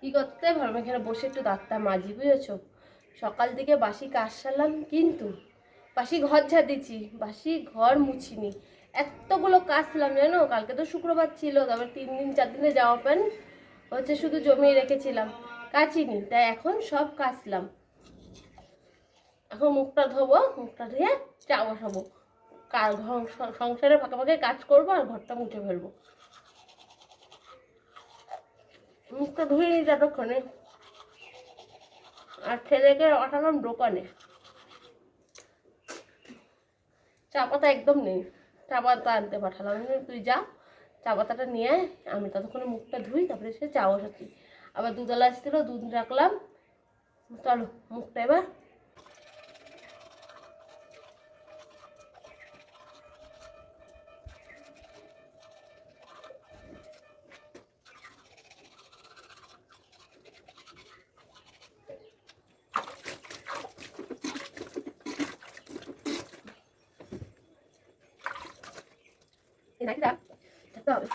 কি করতে ভাবলাম এখানে বসে একটু দাঁতটা মাজি, বুঝেছো? সকাল থেকে বাসি কাজ সারলাম, কিন্তু বাসি ঘর ঝাড়িয়েছি, বাসি ঘর মুছিনি। এতগুলো কাজ ছিলাম জানো, কালকে তো শুক্রবার ছিল, তারপর 3 দিন 4 দিনে জামা প্যান্ট হচ্ছে শুধু জমিয়ে রেখেছিলাম, কাচিনি। তাই এখন সব কাচলাম। এখন মুখটা ধোবো, মুখটা ধুয়ে চা বসাবো, সংসারে ফাঁকে ফাঁকে কাজ করবো আর ঘরটা মুছে ফেলবো। মুখটা ধুয়ে নিই ততক্ষণে। আর ছেলেকে পাঠালাম দোকানে, চা পাতা একদম নেই, চা পাতা আনতে পাঠালাম। তুই যা, চা পাতাটা নিয়ে আয়, আমি ততক্ষণে মুখটা ধুই, তারপরে সে চা বসাচ্ছি। আবার দুধওয়ালা আসছিল, দুধ রাখলাম। চলো মুখটা এবার নাইটা যেতে হবে।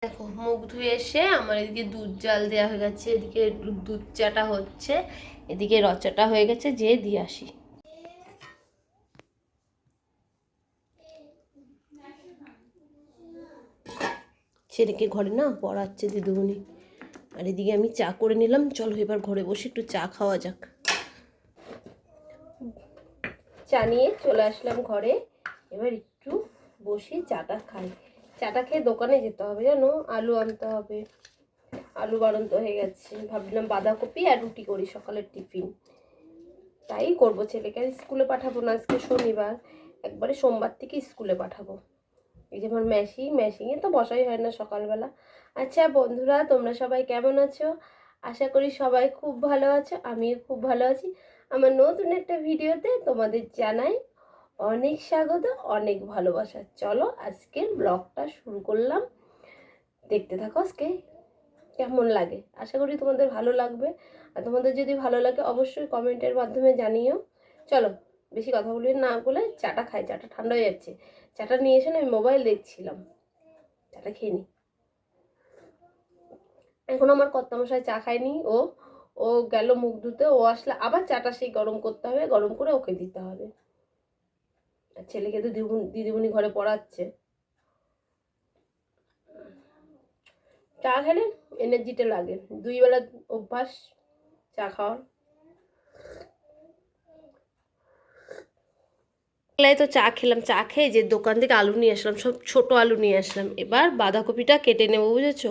দেখো মুখ ধুয়ে এসে আমার এদিকে দুধ জাল দেওয়া হয়ে গেছে, এদিকে দুধ চাটা হচ্ছে, এদিকে রচাটা হয়ে গেছে, যে দিয়ে আসি। ছেলেকে ঘরে না পড়াচ্ছে দিদিমণি, আর এদিকে আমি চা করে নিলাম। চলো এবার ঘরে বসে একটু চা খাওয়া যাক। চা নিয়ে চলে আসলাম ঘরে, এবার একটু বসে চাটা খাই। চাটা খেয়ে দোকানে যেতে হবে জানো, আলু আনতে হবে। আলু বাড়ন্ত হয়ে গেছে, ভাবলাম বাঁধাকপি আর রুটি করি সকালের টিফিন। তাই করবো, ছেলেকে স্কুলে পাঠাবো না, আজকে শনিবার, একবারে সোমবার থেকে স্কুলে পাঠাবো। এই যে আমার মেশিনে তো বসাই হয় না সকালবেলা। আচ্ছা বন্ধুরা, তোমরা সবাই কেমন আছো? আশা করি সবাই খুব ভালো আছো, আমিও খুব ভালো আছি। আমার নতুন একটা ভিডিওতে তোমাদের জানাই অনেক স্বাগত, অনেক ভালোবাসা। চলো আজকের ব্লগটা শুরু করলাম, দেখতে থাকো। আজকে কেমন লাগে, আশা করি তোমাদের ভালো লাগবে। আর তোমাদের যদি ভালো লাগে অবশ্যই কমেন্টের মাধ্যমে জানিও। চলো বেশি কথা বলি না বলে চাটা খাই, চাটা ঠান্ডা হয়ে যাচ্ছে। চাটা নিয়ে এসে আমি মোবাইল দেখছিলাম, চাটা খেয়ে নি। এখন আমার কর্তামশাই চা খায়নি, ও ও গেল মুখ ধুতে, ও আসলে আবার চাটা সেই গরম করতে হবে, গরম করে ওকে দিতে হবে। আর ছেলেকে তো দিদিমণি ঘরে পড়াচ্ছে। চা খেলে এনার্জিটা লাগে, 2 বেলা অভ্যাস চা খাওয়ার। তো চা খেলাম, চা খেয়ে যে দোকান থেকে আলু নিয়ে আসলাম, সব ছোট আলু নিয়ে আসলাম। এবার বাঁধাকপিটা কেটে নেবো, বুঝেছো?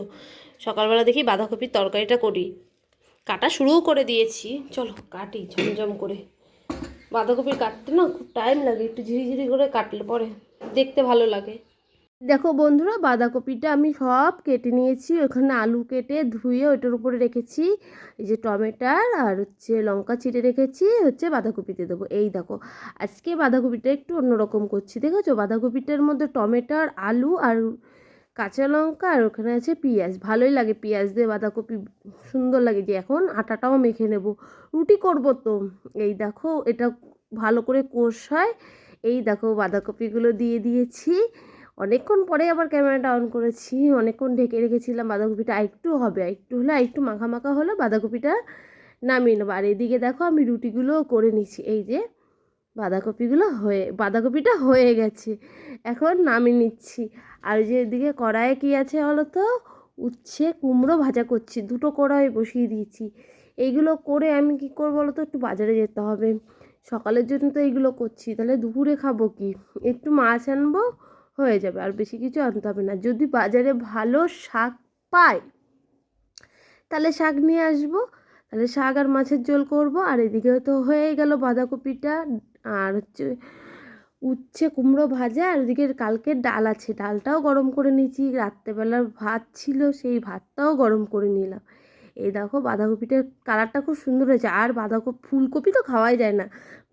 সকালবেলা দেখি বাঁধাকপির তরকারিটা করি, কাটা শুরুও করে দিয়েছি। চলো কাটি ঝমঝম করে। বাঁধাকপি কাটতে না খুব টাইম লাগে, একটু ঝিরিঝিরি করে কাটলে পরে দেখতে ভালো লাগে। দেখো বন্ধুরা, বাঁধাকপিটা আমি সব কেটে নিয়েছি, ওখানে আলু কেটে ধুয়ে ওইটার উপরে রেখেছি। এই যে টমেটোর আর হচ্ছে লঙ্কা চিড়ে রেখেছি, হচ্ছে বাঁধাকপিতে দেবো। এই দেখো আজকে বাঁধাকপিটা একটু অন্যরকম করছি, দেখেছো? বাঁধাকপিটার মধ্যে টমেটোর, আলু আর কাঁচা লঙ্কা, আর ওখানে আছে পেঁয়াজ। ভালোই লাগে পেঁয়াজ দিয়ে বাঁধাকপি, সুন্দর লাগে। যে এখন আটাটাও মেখে নেব, রুটি করব তো। এই দেখো এটা ভালো করে কষায়। এই দেখো বাঁধাকপিগুলো দিয়ে দিয়েছি। অনেকক্ষণ পরে আবার ক্যামেরাটা অন করেছি, অনেকক্ষণ ঢেকে রেখেছিলাম। বাঁধাকপিটা একটু হবে, একটু হলে, একটু মাখা মাখা হলে বাঁধাকপিটা নামিয়ে নেবো। আর এদিকে দেখো আমি রুটিগুলো করে নিচ্ছি। এই যে বাঁধাকপিটা হয়ে গেছে, এখন নামিয়ে নিচ্ছি। আর যে এদিকে কড়াইয়ে কী আছে বলো তো, উচ্ছে কুমড়ো ভাজা করছি, দুটো কড়াই বসিয়ে দিয়েছি। এইগুলো করে আমি কি করবো বলো তো, একটু বাজারে যেতে হবে। সকালের জন্য তো এইগুলো করছি, তাহলে দুপুরে খাবো কি? একটু মাছ আনবো, হয়ে যাবে, আর বেশি কিছু আনতে হবে না। যদি বাজারে ভালো শাক পাই তাহলে শাক নিয়ে আসবো, তাহলে শাক আর মাছের ঝোল করব। আর এদিকে তো হয়ে গেল বাঁধাকপিটা, আর হচ্ছে উচ্ছে কুমড়ো ভাজা। আর ওদিকে কালকের ডাল আছে, ডালটাও গরম করে নিয়েছি। রাত্রেবেলার ভাত ছিল, সেই ভাতটাও গরম করে নিলাম। এই দেখো বাঁধাকপিটার কালারটা খুব সুন্দর হয়েছে। আর ফুলকপি তো খাওয়াই যায় না,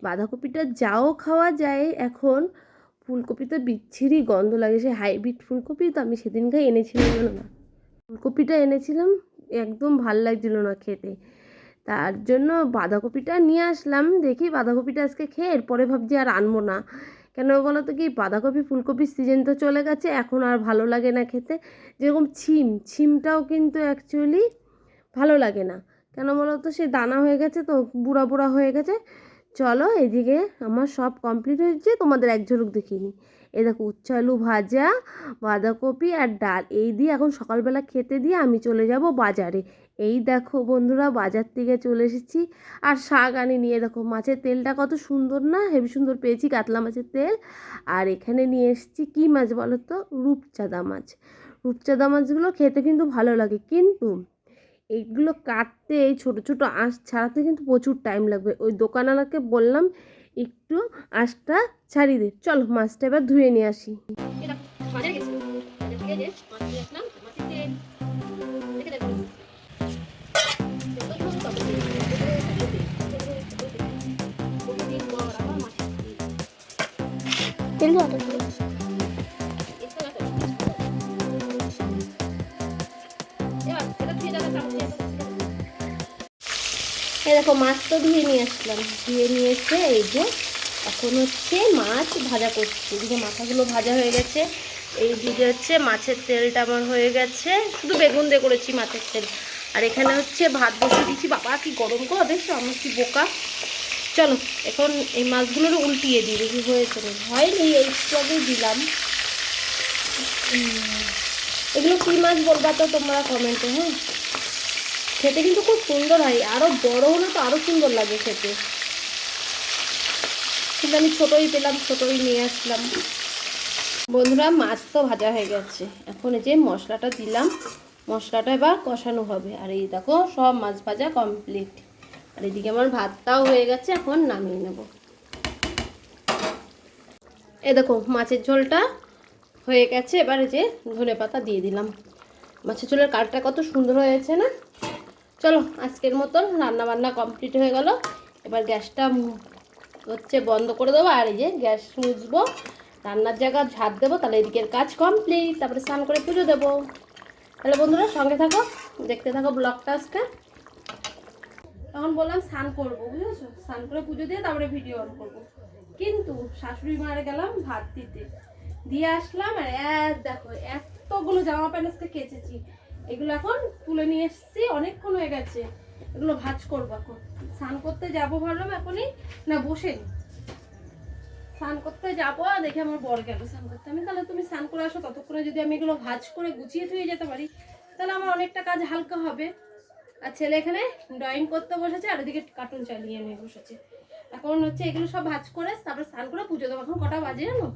বাঁধাকপিটা যাও খাওয়া যায় এখন, ফুলকপি তো বিচ্ছিরি গন্ধ লাগে। সে হাইব্রিড ফুলকপি তো আমি সেদিনকে এনেছিলাম না, ফুলকপিটা এনেছিলাম, একদম ভাল লাগছিল না খেতে। তার জন্য বাঁধাকপিটা নিয়ে আসলাম। দেখি বাঁধাকপিটা আজকে খেয়ে এরপরে ভাবছি আর আনবো না। কেন বলো তো কি, বাঁধাকপি ফুলকপির সিজন তো চলে গেছে, এখন আর ভালো লাগে না খেতে। যেরকম ছিমটাও কিন্তু অ্যাকচুয়ালি ভালো লাগে না, কেন বলো তো, সে দানা হয়ে গেছে তো, বুড়া বুড়া হয়ে গেছে। চলো এদিকে আমার সব কমপ্লিট হয়েছে, তোমাদের এক ঝলক দেখিনি। এই দেখো উচ্ছে আলু ভাজা, বাঁধাকপি আর ডাল, এই দিয়ে এখন সকালবেলা খেতে দিয়ে আমি চলে যাব বাজারে। এই দেখো বন্ধুরা, বাজার থেকে চলে এসেছি। আর শাক আনিনি, দেখো মাছের তেলটা কত সুন্দর না, হেবি সুন্দর পেয়েছি কাতলা মাছের তেল। আর এখানে নিয়ে এসেছি কী মাছ বলো তো, রূপচাঁদা মাছ। রূপচাঁদা মাছগুলো খেতে কিন্তু ভালো লাগে, কিন্তু এইগুলো কাটতে, এই ছোটো ছোটো আঁশ ছাড়াতে কিন্তু প্রচুর টাইম লাগবে। ওই দোকানওয়ালাকে বললাম একটু আঁশটা ছাড়িয়ে দে। চলো মাছটা এবার ধুয়ে নিয়ে আসি। এই দেখো মাছ তো ধুয়ে নিয়ে আসলাম, ধুয়ে নিয়ে এসে এই যে এখন হচ্ছে মাছ ভাজা করছি। এদিকে মাথাগুলো ভাজা হয়ে গেছে, এই দিকে হচ্ছে মাছের তেলটা আমার হয়ে গেছে, শুধু বেগুন দিয়ে করেছি মাছের তেল। আর এখানে হচ্ছে ভাত বসিয়ে দিচ্ছি। বাবা কি গরম গো, দেখছো আমার কি বোকা। চলো এখন এই মাছগুলোর উল্টিয়ে দিই, দেখি হয়েছে না, হয়নি, একটু আগেই দিলাম। এগুলো কী মাছ বলবা তো তোমরা কমেন্টে, হ্যাঁ। খেতে কিন্তু খুব সুন্দর হয়, আরও বড় হলে তো আরও সুন্দর লাগে খেতে, কিন্তু আমি ছোটোই পেলাম, ছোটোই নিয়ে আসলাম। বন্ধুরা মাছ তো ভাজা হয়ে গেছে, এখন এই যে মশলাটা দিলাম, মশলাটা এবার কষানো হবে। আর এই দেখো সব মাছ ভাজা কমপ্লিট। আর এদিকে আমার ভাতটাও হয়ে গেছে, এখন নামিয়ে নেব। এই দেখো মাছের ঝোলটা হয়ে গেছে, এবার এই যে ধনেপাতা দিয়ে দিলাম। মাছের ঝোলের কালারটা কত সুন্দর হয়েছে না। চলো আজকের মতন রান্না বান্না কমপ্লিট হয়ে গেল। এবার গ্যাসটা হচ্ছে বন্ধ করে দেবো, আর এই যে গ্যাস মুছবো, রান্নার জায়গা ঝাড় দেবো, তাহলে এদিকের কাজ কমপ্লিট। তারপরে স্নান করে পুজো দেবো। তাহলে বন্ধুরা সঙ্গে থাকো, দেখতে থাকো ব্লগটা আজকে। তখন বললাম স্নান করবো, বুঝেছো, স্নান করে পুজো দিয়ে তারপরে ভিডিও অন করবো। কিন্তু শাশুড়ি মারে গেলাম ভাত দিতে, দিয়ে আসলাম, আর দেখো এতগুলো জামা প্যান্ট আজকে কেচেছি, এগুলো এখন তুলে নিয়ে এসেছি, অনেকক্ষণ হয়ে গেছে। এগুলো ভাঁজ করবো এখন। স্নান করতে যাবো ভাবলাম এখনই, না বসে স্নান করতে যাবো, আর দেখে আমার বর গেল স্নান করতে। আমি তাহলে তুমি স্নান করে আসো, ততক্ষণে যদি আমি এগুলো ভাঁজ করে গুছিয়ে থুয়ে যেতে পারি, তাহলে আমার অনেকটা কাজ হালকা হবে। আর ছেলে এখানে ড্রয়িং করতে বসেছে, আর ওদিকে কার্টুন চালিয়ে নিয়ে বসেছে। এখন হচ্ছে এগুলো সব ভাঁজ করে তারপর স্নান করে পুজো দেবো। এখন কটা বাজে জানো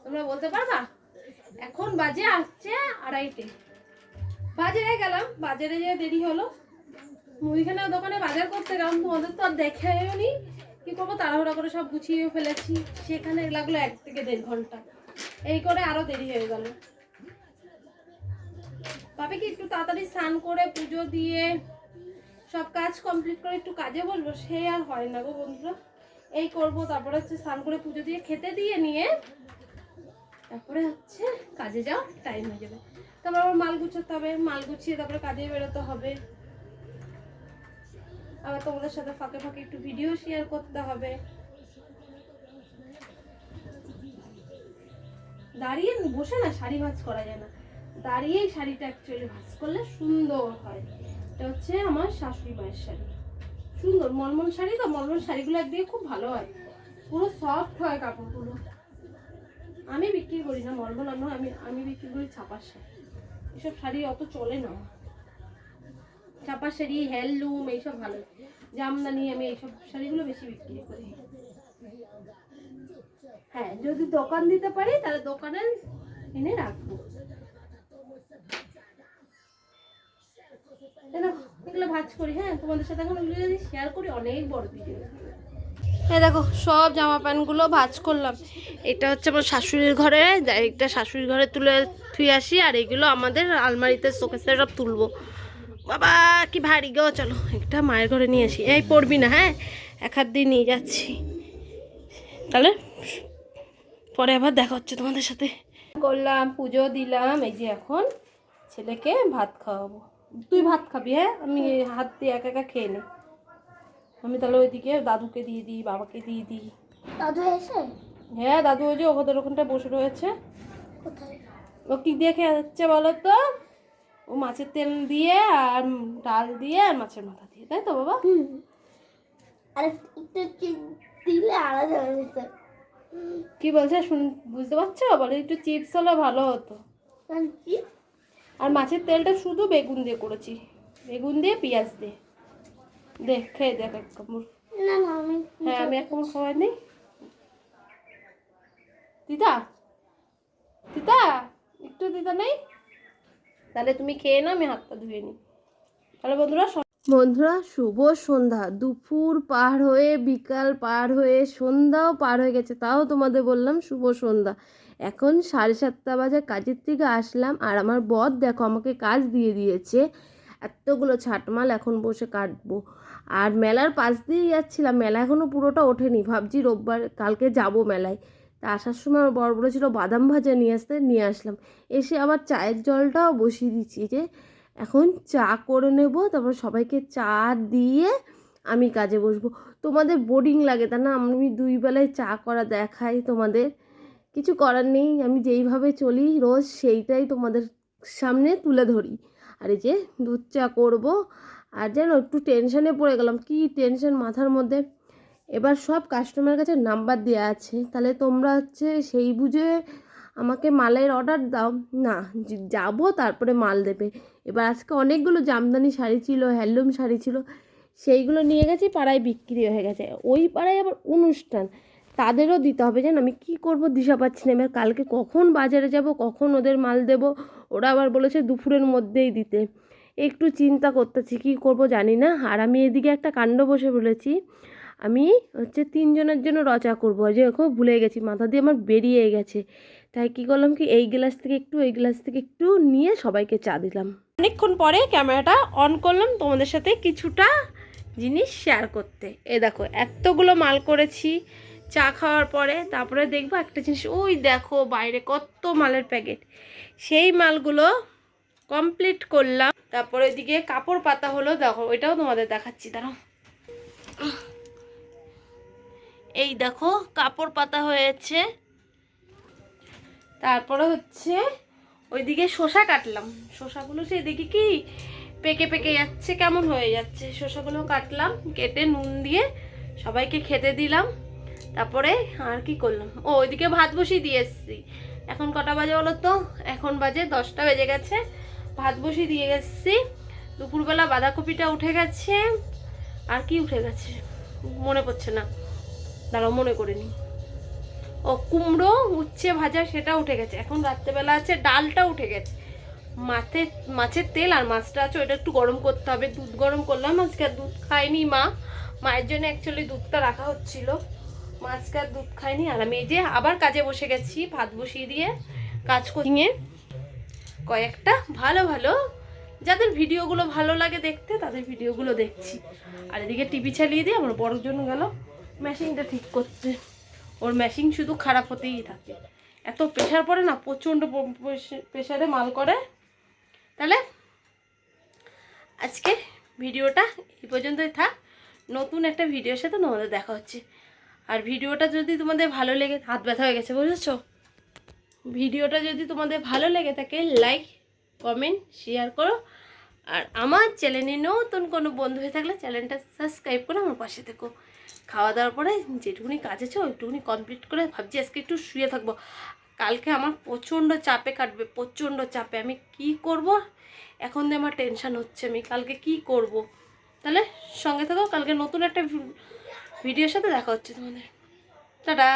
তোমরা বলতে পারবা? এখন বাজে আসছে 2:30। বাজারে গেলাম, বাজারে যেয়ে দেরি হলো, মুদিখানার দোকানে বাজার করতে গেলাম, তোমাদের তো আর দেখাও নি, কি করবো, তাড়াহুড়া করে সব গুছিয়ে ফেলেছি। সেখানে লাগলো 1 থেকে 1.5 ঘন্টা, এই করে আরো দেরি হয়ে গেল। তবে কি একটু তাড়াতাড়ি স্নান করে পুজো দিয়ে সব কাজ কমপ্লিট করে একটু কাজে বসবো, সে আর হয় না গো বন্ধুরা। এই করব, তারপরে হচ্ছে স্নান করে পুজো দিয়ে খেতে দিয়ে নিয়ে তারপরে হচ্ছে কাজে যাওয়ার টাইম হয়ে যাবে। তারপর আবার মাল গুছাতে হবে, মাল গুছিয়ে তারপরে কাজে বেরোতে হবে। আবার তোমাদের সাথে ফাঁকে ফাঁকে একটু ভিডিও শেয়ার করতে হবে। দাঁড়িয়ে বসে না শাড়ি ভাঁজ করা যায় না, দাঁড়িয়েই শাড়িটা অ্যাকচুয়ালি ভাঁজ করলে সুন্দর হয়। এটা হচ্ছে আমার শাশুড়ি মায়ের শাড়ি, সুন্দর মলমল শাড়ি তো, মলমল শাড়িগুলো একদিকে খুব ভালো হয়, পুরো সফট হয় কাপড়গুলো। আমি বিক্রি করি না মলমল, আমি বিক্রি করি ছাপার শাড়ি। এসব শাড়ি অত চলে না, ছাপার শাড়ি, হ্যান্ডলুম এইসব ভালো, জামদানি, আমি এইসব শাড়িগুলো বেশি বিক্রি করি। হ্যাঁ যদি দোকান দিতে পারি তাহলে দোকানে এনে রাখবো। এগুলো ভাঁজ করি, হ্যাঁ তোমাদের সাথে এখন ওগুলো যদি শেয়ার করি অনেক বড় ভিডিও। হ্যাঁ দেখো সব জামা প্যান্টগুলো ভাঁজ করলাম। এটা হচ্ছে আমার শাশুড়ির ঘরে, এটা শাশুড়ির ঘরে তুলে থুয়ে আসি, আর এগুলো আমাদের আলমারিতে শোকেসে সব তুলবো। বাবা কি ভারী গো, চলো একটা মায়ের ঘরে নিয়ে আসি। এই পড়বি না, হ্যাঁ 1 হাত দিয়ে নিয়ে যাচ্ছি, তাহলে পরে আবার দেখা হচ্ছে তোমাদের সাথে। করলাম, পুজো দিলাম, এই যে এখন ছেলেকে ভাত খাওয়াবো। তুই ভাত খাবি? হ্যাঁ আমি হাত দিয়ে একা একা খেয়ে নিই। আমি তাহলে ওইদিকে দাদুকে দিয়ে দিই, বাবাকে দিয়ে দিই। দাদু এসে হ্যাঁ দাদু ওই যে ওদের ওখানটায় বসে রয়েছে। কোথায়? ও কি দিয়ে খেয়ে যাচ্ছে বলো তো? ও মাছের তেল দিয়ে আর ডাল দিয়ে আর মাছের মাথা দিয়ে, তাই তো বাবা? আর একটু দিলে আলাদা হয়ে যেত। কি বলছে বুঝতে পারছো? বলে একটু চিপস হলে ভালো হতো। কি? আর মাছের তেলটা শুধু বেগুন দিয়ে করেছি, বেগুন দিয়ে পেঁয়াজ দিয়ে। দেখ খেয়ে দেখ এক কামড়। না না আমি হ্যাঁ আমি এক কামড় খাওয়াই নেই। দিদা দিদা একটু দিদা নেই, তাহলে তুমি খেয়ে নাও, আমি হাত পা ধুয়ে নিই। তাহলে বন্ধুরা শুভ সন্ধ্যা। দুপুর পার হয়ে বিকাল পার হয়ে সন্ধ্যাও পার হয়ে গেছে, তাও তোমাদের বললাম শুভ সন্ধ্যা। এখন 7:30 বাজে, কাজের থেকে আসলাম আর আমার বর দেখো আমাকে কাজ দিয়ে দিয়েছে। এতগুলো ছাটমাল এখন বসে কাটবো। আর মেলার পাশ দিয়েই যাচ্ছিলাম, মেলা এখনও পুরোটা ওঠেনি, ভাবছি রোববার কালকে যাব মেলায়। তা আসার সময় আমার বর বলেছিল বাদাম ভাজা নিয়ে আসতে, নিয়ে আসলাম। এসে আবার চায়ের জলটাও বসিয়ে দিচ্ছি, যে এখন চা করে নেব, তারপর সবাইকে চা দিয়ে আমি কাজে বসবো। তোমাদের বোরিং লাগে তা না, আমি 2 বেলায় চা করা দেখাই তোমাদের, কিছু করার নেই, আমি যেইভাবে চলি রোজ সেইটাই তোমাদের সামনে তুলে ধরি। আর এই যে দুধ চা করব। আর জানো একটু টেনশানে পড়ে গেলাম, কি টেনশন মাথার মধ্যে। এবার সব কাস্টমারের কাছে নাম্বার দেওয়া আছে, তাহলে তোমরা হচ্ছে সেই বুঝে আমাকে মালের অর্ডার দাও না, যাব তারপরে মাল দেবে। এবার আজকে অনেকগুলো জামদানি শাড়ি ছিল, হ্যান্ডলুম শাড়ি ছিল, সেইগুলো নিয়ে গেছি, পাড়ায় বিক্রি হয়ে গেছে। ওই পাড়ায় আবার অনুষ্ঠান, তাদেরও দিতে হবে, জান আমি কি করব দিশা পাচ্ছি না। এবার কালকে কখন বাজারে যাব, কখন ওদের মাল দেব, ওরা আবার বলেছে দুপুরের মধ্যেই দিতে। একটু চিন্তা করতেছি কি করব জানি না। আর আমি এদিকে একটা কাণ্ড বসে বলেছি, আমি হচ্ছে 3 জনের জন্য রচা করবো, যে খুব ভুলে গেছি, মাথা দিয়ে আমার বেরিয়ে গেছে। তাই কি করলাম কি, এই গ্লাস থেকে একটু এই গ্লাস থেকে একটু নিয়ে সবাইকে চা দিলাম। অনেকক্ষণ পরে ক্যামেরাটা অন করলাম তোমাদের সাথে কিছুটা জিনিস শেয়ার করতে। এ দেখো এতগুলো মাল করেছি চা খাওয়ার পরে, তারপরে দেখবো একটা জিনিস, ওই দেখো বাইরে কত মালের প্যাকেট, সেই মালগুলো কমপ্লিট করলাম। তারপরে এদিকে কাপড় পাতা হলো, দেখো ওইটাও তোমাদের দেখাচ্ছি, দাঁড়াও। এই দেখো কাপড় পাতা হয়েছে। তারপরে হচ্ছে ওইদিকে শসা কাটলাম, শসাগুলো সেই দেখি কি পেকে পেকে যাচ্ছে, কেমন হয়ে যাচ্ছে। শসাগুলো কাটলাম, কেটে নুন দিয়ে সবাইকে খেতে দিলাম। তারপরে আর কি করলাম, ও ওইদিকে ভাত বসিয়ে দিয়ে এসেছি। এখন কটা বাজে বলো তো? এখন বাজে 10টা বেজে গেছে। ভাত বসিয়ে দিয়ে এসেছি। দুপুরবেলা বাঁধাকপিটা উঠে গেছে, আর কি উঠে গেছে মনে পড়ছে না, দাঁড়াও মনে করে নিই। ও কুমড়ো উচ্ছে ভাজা সেটা উঠে গেছে। এখন রাত্রেবেলা আছে ডালটা উঠে গেছে। মাছের তেল আর মাছটা আছে, ওটা একটু গরম করতে হবে। দুধ গরম করলাম, আজকে আর দুধ খায়নি মা, মায়ের জন্য অ্যাকচুয়ালি দুধটা রাখা হচ্ছিল, মাছকে আর দুধ খায়নি। আর আমি এই যে আবার কাজে বসে গেছি, ভাত বসিয়ে দিয়ে কাজ করিয়ে কয়েকটা ভালো ভালো যাদের ভিডিওগুলো ভালো লাগে দেখতে, তাদের ভিডিওগুলো দেখছি। আর এদিকে টিভি চালিয়ে দিয়ে আমার বড় জন গেল মেশিনটা ঠিক করতে। ওর মেশিন শুধু খারাপ হতেই থাকে, এত প্রেশার পড়ে না, প্রচণ্ড প্রেশারে মাল করে। তাহলে আজকে ভিডিওটা এই পর্যন্তই থাক, নতুন একটা ভিডিওর সাথে তোমাদের দেখা হচ্ছে। আর ভিডিওটা যদি তোমাদের ভালো লেগে, হাত ব্যথা হয়ে গেছে বুঝেছো, ভিডিওটা যদি তোমাদের ভালো লেগে থাকে লাইক কমেন্ট শেয়ার করো। আর আমার চ্যানেলে নতুন কোনো বন্ধু হয়ে থাকলে চ্যানেলটা সাবস্ক্রাইব করে আমার পাশে থেকো। খাওয়া দাওয়ার পরে যেটুকুনি কাজ আছে ওইটুকুনি কমপ্লিট করে ভাবছি আজকে একটু শুয়ে থাকবো। কালকে আমার প্রচণ্ড চাপে কাটবে, প্রচণ্ড চাপে। আমি কি করব এখন দিয়ে আমার টেনশান হচ্ছে, আমি কালকে কি করব। তাহলে সঙ্গে থাকো, কালকে নতুন একটা ভিডিওর সাথে দেখা হচ্ছে তোমাদের। টাটা।